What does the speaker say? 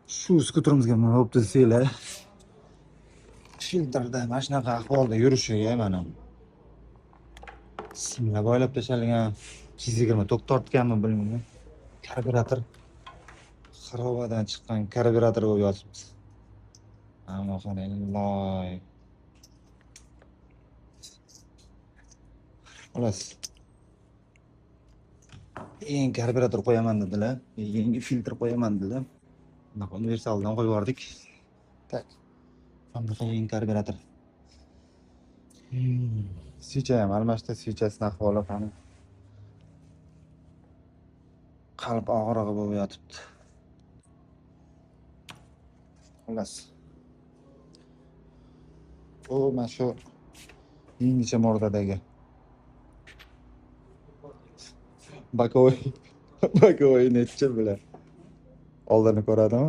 Shu skuterimizga nima bo'pti desanglar, filtrda mana shunaqa ahvolda yurishiga mana simlar boylab tashlangan, 220 tok tortganmi bilmayman. Karburator xarobadan chiqqan karburator bo'lib yotibdi. Ammo qarang, loy. Xolos. Yangi karburator qo'yaman dedilar, yangi filtr qo'yaman dedilar. Bunaqa universaldan qo'yib yubordik. Tak. Bunaqa yangi karburator. Svicha ham almashdi, svichasini ahvoli qani. Qalb og'rig'i bo'lib yotibdi. Xolos. O, mana shu yangicha mordadagi bakovoy necha bilan oldini ko'radimi?